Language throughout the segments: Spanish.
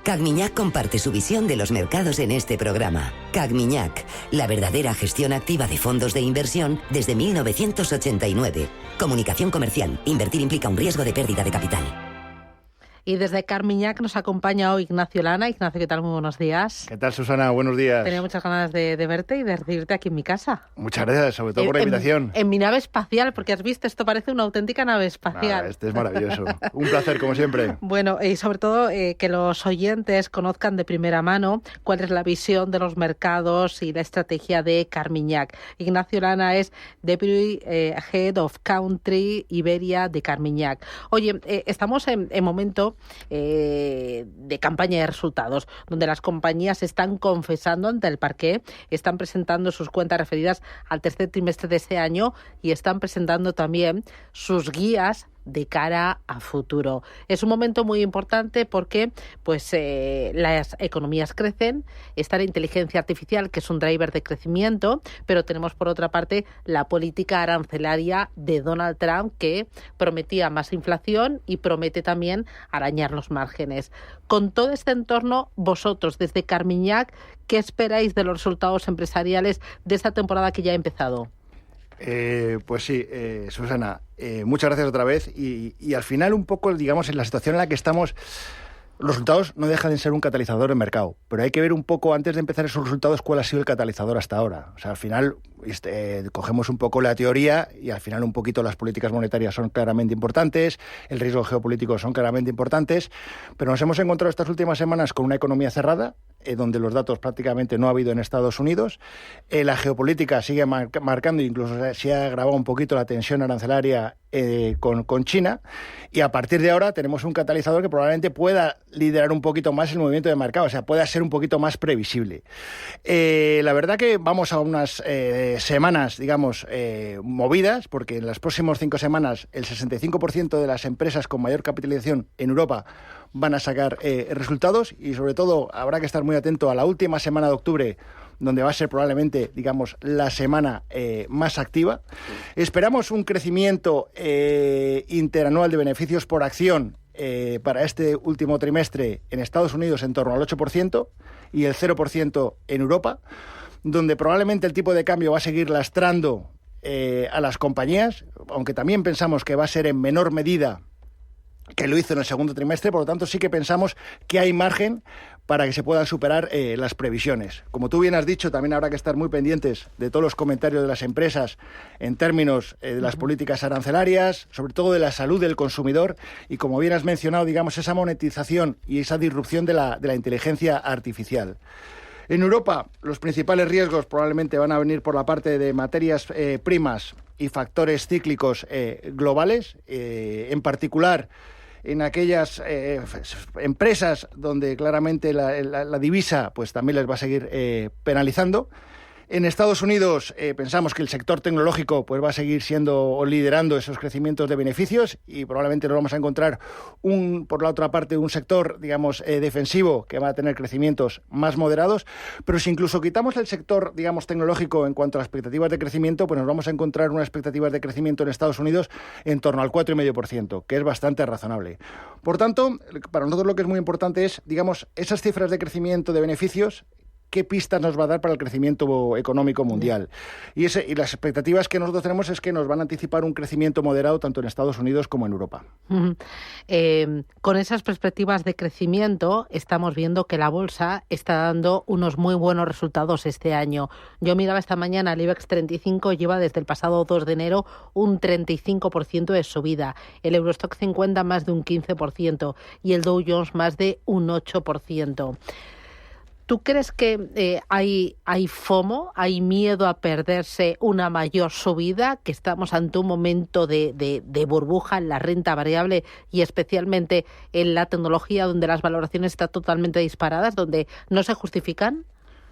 Cagmiñac comparte su visión de los mercados en este programa. Cagmiñac, la verdadera gestión activa de fondos de inversión desde 1989. Comunicación comercial. Invertir implica un riesgo de pérdida de capital. Y desde Carmiñac nos acompaña hoy Ignacio Lana. Ignacio, ¿qué tal? Muy buenos días. ¿Qué tal, Susana? Buenos días. Tenía muchas ganas de verte y de recibirte aquí en mi casa. Muchas gracias, sobre todo por la invitación. En mi nave espacial, porque has visto, esto parece una auténtica nave espacial. Este es maravilloso. Un placer, como siempre. Bueno, y sobre todo que los oyentes conozcan de primera mano cuál es la visión de los mercados y la estrategia de Carmiñac. Ignacio Lana es Deputy Head of Country Iberia de Carmiñac. Oye, estamos en momento de campaña de resultados, donde las compañías están confesando ante el parqué, están presentando sus cuentas referidas al tercer trimestre de este año y están presentando también sus guías de cara a futuro. Es un momento muy importante porque las economías crecen, está la inteligencia artificial, que es un driver de crecimiento, pero tenemos por otra parte la política arancelaria de Donald Trump, que prometía más inflación y promete también arañar los márgenes. Con todo este entorno, vosotros desde Carmiñac, ¿qué esperáis de los resultados empresariales de esta temporada que ya ha empezado? Pues sí, Susana, muchas gracias otra vez y al final un poco, digamos, en la situación en la que estamos, los resultados no dejan de ser un catalizador en mercado, pero hay que ver un poco, antes de empezar esos resultados, cuál ha sido el catalizador hasta ahora. O sea, al final cogemos un poco la teoría y al final un poquito las políticas monetarias son claramente importantes, el riesgo geopolítico son claramente importantes, pero nos hemos encontrado estas últimas semanas con una economía cerrada, donde los datos prácticamente no ha habido en Estados Unidos. La geopolítica sigue marcando, incluso se ha agravado un poquito la tensión arancelaria con China, y a partir de ahora tenemos un catalizador que probablemente pueda liderar un poquito más el movimiento de mercado, o sea, pueda ser un poquito más previsible. La verdad que vamos a unas semanas, digamos, movidas, porque en las próximas 5 semanas el 65% de las empresas con mayor capitalización en Europa van a sacar resultados, y sobre todo habrá que estar muy atento a la última semana de octubre, donde va a ser probablemente, digamos, la semana más activa. Esperamos un crecimiento interanual de beneficios por acción para este último trimestre en Estados Unidos en torno al 8% y el 0% en Europa, donde probablemente el tipo de cambio va a seguir lastrando a las compañías, aunque también pensamos que va a ser en menor medida que lo hizo en el segundo trimestre. Por lo tanto, sí que pensamos que hay margen para que se puedan superar las previsiones. Como tú bien has dicho, también habrá que estar muy pendientes de todos los comentarios de las empresas en términos de las políticas arancelarias, sobre todo de la salud del consumidor y, como bien has mencionado, digamos, esa monetización y esa disrupción de la inteligencia artificial. En Europa, los principales riesgos probablemente van a venir por la parte de materias primas y factores cíclicos globales, en particular en aquellas empresas donde claramente la divisa pues también les va a seguir penalizando. En Estados Unidos pensamos que el sector tecnológico pues va a seguir siendo o liderando esos crecimientos de beneficios, y probablemente nos vamos a encontrar por la otra parte un sector, digamos, defensivo, que va a tener crecimientos más moderados. Pero si incluso quitamos el sector, digamos, tecnológico en cuanto a las expectativas de crecimiento, pues nos vamos a encontrar unas expectativas de crecimiento en Estados Unidos en torno al 4,5%, que es bastante razonable. Por tanto, para nosotros lo que es muy importante es, digamos, esas cifras de crecimiento de beneficios, qué pistas nos va a dar para el crecimiento económico mundial. Y las expectativas que nosotros tenemos es que nos van a anticipar un crecimiento moderado tanto en Estados Unidos como en Europa. Con esas perspectivas de crecimiento, estamos viendo que la bolsa está dando unos muy buenos resultados este año. Yo miraba esta mañana, el IBEX 35 lleva desde el pasado 2 de enero un 35% de subida, el Eurostock 50 más de un 15% y el Dow Jones más de un 8%. ¿Tú crees que hay FOMO, hay miedo a perderse una mayor subida, que estamos ante un momento de burbuja en la renta variable y especialmente en la tecnología, donde las valoraciones están totalmente disparadas, donde no se justifican?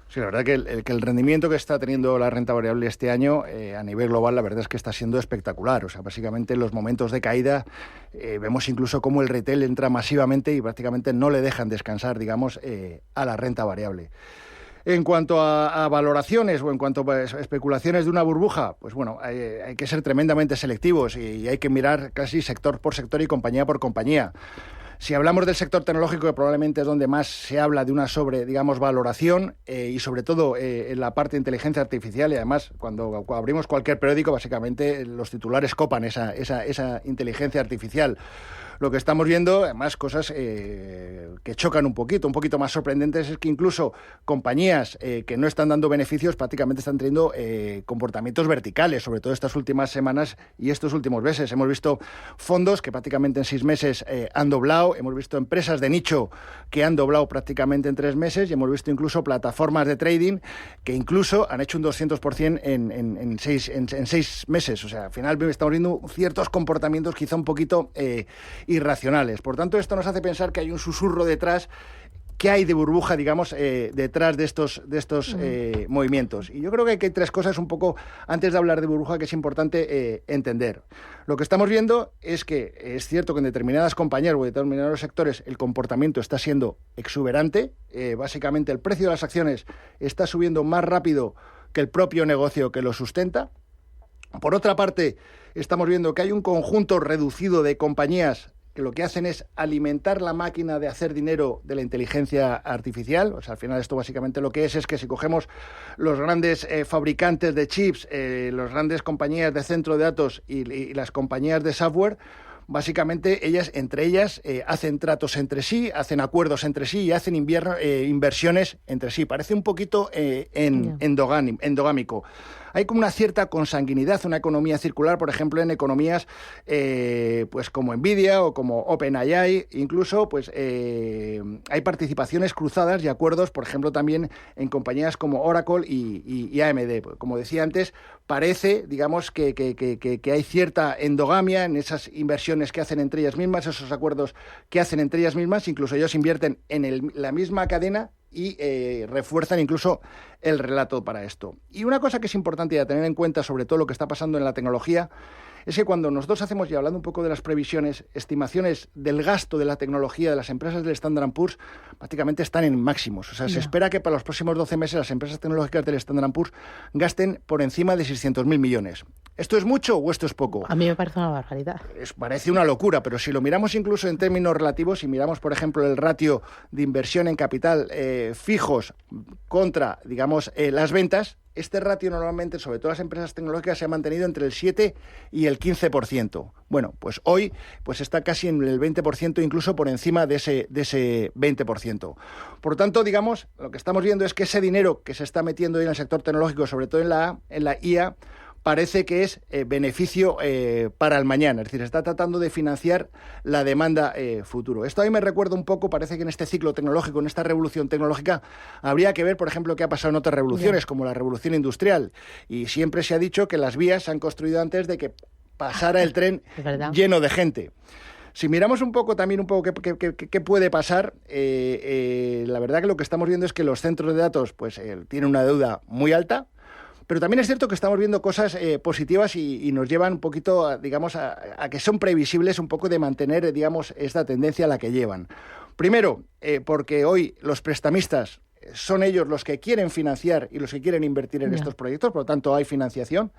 Sí, la verdad que el rendimiento que está teniendo la renta variable este año a nivel global, la verdad es que está siendo espectacular. O sea, básicamente en los momentos de caída vemos incluso cómo el retail entra masivamente y prácticamente no le dejan descansar, digamos, a la renta variable. En cuanto a valoraciones o en cuanto a especulaciones de una burbuja, pues bueno, hay que ser tremendamente selectivos y hay que mirar casi sector por sector y compañía por compañía. Si hablamos del sector tecnológico, que probablemente es donde más se habla de una valoración y sobre todo en la parte de inteligencia artificial, y además cuando abrimos cualquier periódico, básicamente los titulares copan esa inteligencia artificial. Lo que estamos viendo, además, cosas que chocan un poquito más sorprendentes, es que incluso compañías que no están dando beneficios prácticamente están teniendo comportamientos verticales, sobre todo estas últimas semanas y estos últimos meses. Hemos visto fondos que prácticamente en 6 meses han doblado, hemos visto empresas de nicho que han doblado prácticamente en 3 meses y hemos visto incluso plataformas de trading que incluso han hecho un 200% en 6 meses. O sea, al final estamos viendo ciertos comportamientos quizá un poquito irracionales. Por tanto, esto nos hace pensar que hay un susurro detrás, que hay de burbuja, digamos, detrás de estos movimientos. Y yo creo que hay 3 cosas un poco, antes de hablar de burbuja, que es importante entender. Lo que estamos viendo es que es cierto que en determinadas compañías o en determinados sectores el comportamiento está siendo exuberante. Básicamente el precio de las acciones está subiendo más rápido que el propio negocio que lo sustenta. Por otra parte, estamos viendo que hay un conjunto reducido de compañías que lo que hacen es alimentar la máquina de hacer dinero de la inteligencia artificial. O sea, al final esto básicamente lo que es que si cogemos los grandes fabricantes de chips, las grandes compañías de centro de datos y las compañías de software, básicamente entre ellas hacen tratos entre sí, hacen acuerdos entre sí y hacen inversiones entre sí. Parece un poquito endogámico. Hay como una cierta consanguinidad, una economía circular, por ejemplo, en economías pues como Nvidia o como OpenAI. Incluso pues hay participaciones cruzadas y acuerdos, por ejemplo, también en compañías como Oracle y AMD. Como decía antes, parece, digamos, que hay cierta endogamia en esas inversiones que hacen entre ellas mismas, esos acuerdos que hacen entre ellas mismas. Incluso ellos invierten en la misma cadena y refuerzan incluso el relato para esto. Y una cosa que es importante tener en cuenta, sobre todo lo que está pasando en la tecnología, es que cuando nosotros hacemos, y hablando un poco de las previsiones, estimaciones del gasto de la tecnología de las empresas del Standard & Poor's, prácticamente están en máximos. O sea, se espera que para los próximos 12 meses las empresas tecnológicas del Standard & Poor's gasten por encima de 600.000 millones. ¿Esto es mucho o esto es poco? A mí me parece una barbaridad. Parece una locura, pero si lo miramos incluso en términos relativos, si miramos, por ejemplo, el ratio de inversión en capital fijos contra, digamos, las ventas, este ratio normalmente, sobre todo las empresas tecnológicas, se ha mantenido entre el 7 y el 15%. Bueno, pues hoy pues está casi en el 20%, incluso por encima de ese 20%. Por lo tanto, digamos, lo que estamos viendo es que ese dinero que se está metiendo hoy en el sector tecnológico, sobre todo en la IA, parece que es beneficio para el mañana. Es decir, está tratando de financiar la demanda futuro. Esto a mí me recuerda un poco, parece que en este ciclo tecnológico, en esta revolución tecnológica, habría que ver, por ejemplo, qué ha pasado en otras revoluciones, como la revolución industrial. Y siempre se ha dicho que las vías se han construido antes de que pasara el tren lleno de gente. Si miramos un poco qué puede pasar, la verdad que lo que estamos viendo es que los centros de datos pues tienen una deuda muy alta. Pero también es cierto que estamos viendo cosas positivas y nos llevan un poquito, a que son previsibles un poco de mantener, digamos, esta tendencia a la que llevan. Primero, porque hoy los prestamistas son ellos los que quieren financiar y los que quieren invertir en estos proyectos, por lo tanto hay financiación.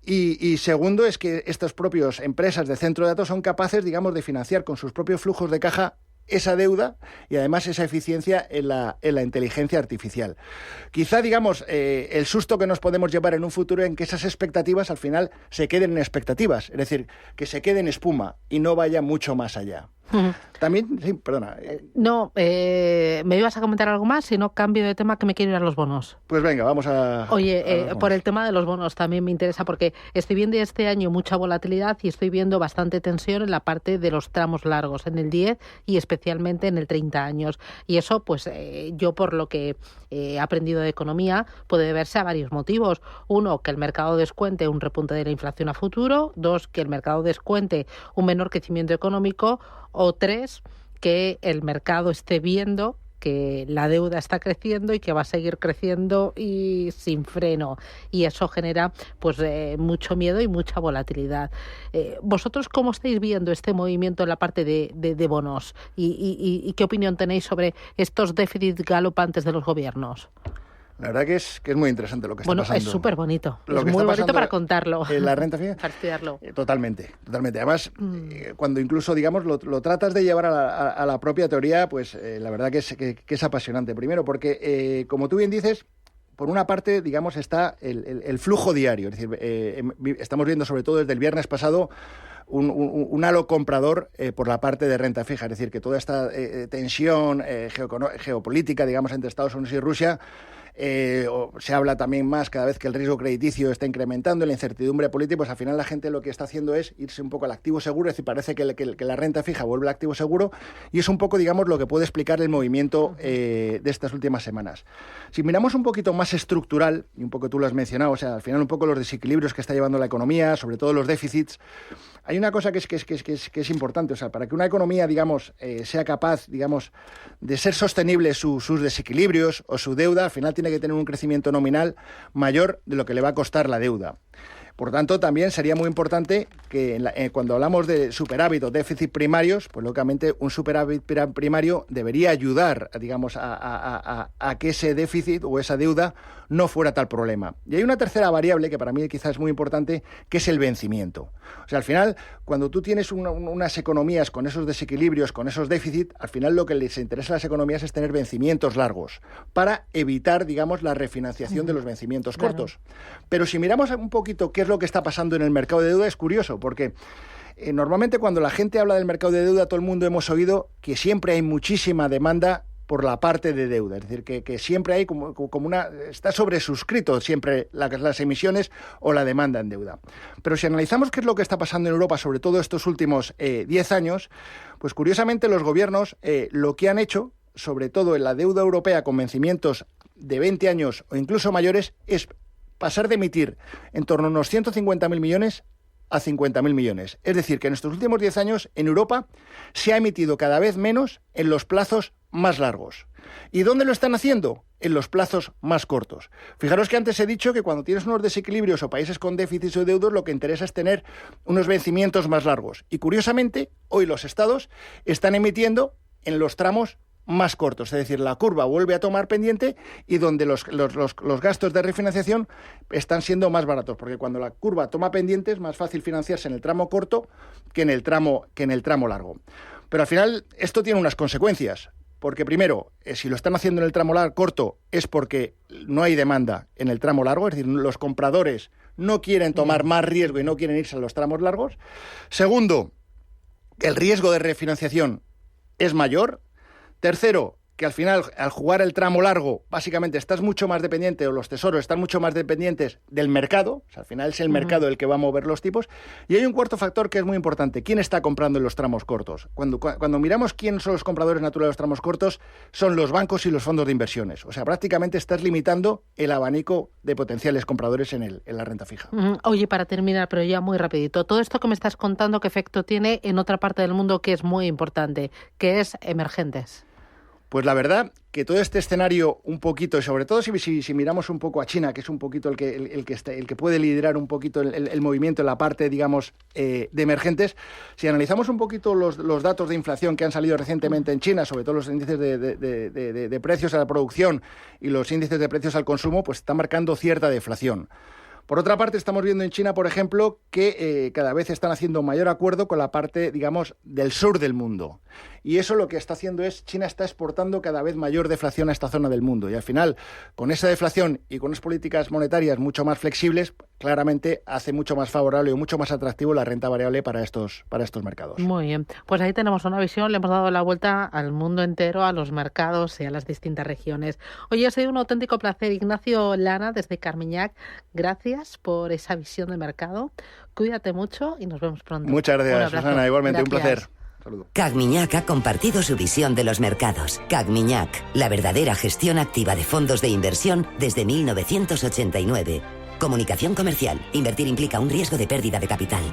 Y segundo, es que estas propias empresas de centro de datos son capaces, digamos, de financiar con sus propios flujos de caja esa deuda y además esa eficiencia en la inteligencia artificial. Quizá, digamos, el susto que nos podemos llevar en un futuro en que esas expectativas al final se queden en expectativas, es decir, que se quede en espuma y no vaya mucho más allá. También, sí, perdona. No, ¿me ibas a comentar algo más? Si no, cambio de tema, que me quiero ir a los bonos. Pues venga, vamos a... Oye, por el tema de los bonos también me interesa, porque estoy viendo este año mucha volatilidad y estoy viendo bastante tensión en la parte de los tramos largos, en el 10 y especialmente en el 30 años. Y eso, pues yo por lo que he aprendido de economía, puede deberse a varios motivos. Uno, que el mercado descuente un repunte de la inflación a futuro. 2, que el mercado descuente un menor crecimiento económico. O 3, que el mercado esté viendo que la deuda está creciendo y que va a seguir creciendo y sin freno. Y eso genera pues mucho miedo y mucha volatilidad. ¿Vosotros cómo estáis viendo este movimiento en la parte de bonos? ¿Y qué opinión tenéis sobre estos déficits galopantes de los gobiernos? La verdad que es muy interesante lo que está pasando. Bueno, es súper bonito. Es muy bonito para contarlo. La renta fija. Para estudiarlo. Totalmente. Además, cuando incluso, digamos, lo tratas de llevar a la propia teoría, pues la verdad que es apasionante. Primero, porque, como tú bien dices, por una parte, digamos, está el flujo diario. Es decir, estamos viendo, sobre todo desde el viernes pasado, un halo comprador por la parte de renta fija. Es decir, que toda esta tensión geopolítica, digamos, entre Estados Unidos y Rusia, se habla también más cada vez que el riesgo crediticio está incrementando, la incertidumbre política, pues al final la gente lo que está haciendo es irse un poco al activo seguro, es decir, parece que la renta fija vuelve al activo seguro, y es un poco, digamos, lo que puede explicar el movimiento de estas últimas semanas. Si miramos un poquito más estructural, y un poco tú lo has mencionado, o sea, al final un poco los desequilibrios que está llevando la economía, sobre todo los déficits, hay una cosa que es importante, o sea, para que una economía, digamos, sea capaz, digamos, de ser sostenible sus desequilibrios o su deuda, al final tiene que tener un crecimiento nominal mayor de lo que le va a costar la deuda. Por tanto, también sería muy importante que cuando hablamos de superávit o déficit primarios, pues lógicamente un superávit primario debería ayudar, digamos, a que ese déficit o esa deuda no fuera tal problema. Y hay una tercera variable que para mí quizás es muy importante, que es el vencimiento. O sea, al final, cuando tú tienes unas economías con esos desequilibrios, con esos déficits, al final lo que les interesa a las economías es tener vencimientos largos para evitar, digamos, la refinanciación de los vencimientos cortos. Pero si miramos un poquito qué es lo que está pasando en el mercado de deuda, es curioso, porque normalmente cuando la gente habla del mercado de deuda, todo el mundo hemos oído que siempre hay muchísima demanda por la parte de deuda, es decir, que siempre hay como está sobresuscrito siempre las emisiones o la demanda en deuda. Pero si analizamos qué es lo que está pasando en Europa, sobre todo estos últimos 10 años, pues curiosamente los gobiernos lo que han hecho, sobre todo en la deuda europea con vencimientos de 20 años o incluso mayores, es pasar de emitir en torno a unos 150.000 millones a 50.000 millones. Es decir, que en estos últimos 10 años en Europa se ha emitido cada vez menos en los plazos más largos. ¿Y dónde lo están haciendo? En los plazos más cortos. Fijaros que antes he dicho que cuando tienes unos desequilibrios o países con déficits o deudos, lo que interesa es tener unos vencimientos más largos. Y curiosamente, hoy los estados están emitiendo en los tramos más cortos, es decir, la curva vuelve a tomar pendiente y donde los gastos de refinanciación están siendo más baratos, porque cuando la curva toma pendiente es más fácil financiarse en el tramo corto que en el tramo largo. Pero al final esto tiene unas consecuencias, porque primero, si lo están haciendo en el tramo corto es porque no hay demanda en el tramo largo, es decir, los compradores no quieren tomar más riesgo y no quieren irse a los tramos largos. Segundo, el riesgo de refinanciación es mayor. Tercero, que al final, al jugar el tramo largo, básicamente estás mucho más dependiente, o los tesoros están mucho más dependientes del mercado, o sea, al final es el mercado el que va a mover los tipos. Y hay un cuarto factor que es muy importante: ¿quién está comprando en los tramos cortos? Cuando miramos quién son los compradores naturales de los tramos cortos, son los bancos y los fondos de inversiones. O sea, prácticamente estás limitando el abanico de potenciales compradores en la renta fija. Oye, para terminar, pero ya muy rapidito, todo esto que me estás contando, ¿qué efecto tiene en otra parte del mundo que es muy importante, que es emergentes? Pues la verdad que todo este escenario un poquito, y sobre todo si miramos un poco a China, que es un poquito el que puede liderar un poquito el movimiento en la parte, digamos, de emergentes, si analizamos un poquito los datos de inflación que han salido recientemente en China, sobre todo los índices de precios a la producción y los índices de precios al consumo, pues están marcando cierta deflación. Por otra parte, estamos viendo en China, por ejemplo, que cada vez están haciendo mayor acuerdo con la parte, digamos, del sur del mundo. Y eso lo que está haciendo es, China está exportando cada vez mayor deflación a esta zona del mundo. Y al final, con esa deflación y con unas políticas monetarias mucho más flexibles, claramente hace mucho más favorable o mucho más atractivo la renta variable para estos mercados. Muy bien. Pues ahí tenemos una visión, le hemos dado la vuelta al mundo entero, a los mercados y a las distintas regiones. Oye, ha sido un auténtico placer. Ignacio Lana, desde Carmiñac, gracias por esa visión de mercado. Cuídate mucho y nos vemos pronto. Muchas gracias, Susana. Igualmente, gracias. Un placer. Saludos. CAGMIñac ha compartido su visión de los mercados. CAGMIñac, la verdadera gestión activa de fondos de inversión desde 1989. Comunicación comercial. Invertir implica un riesgo de pérdida de capital.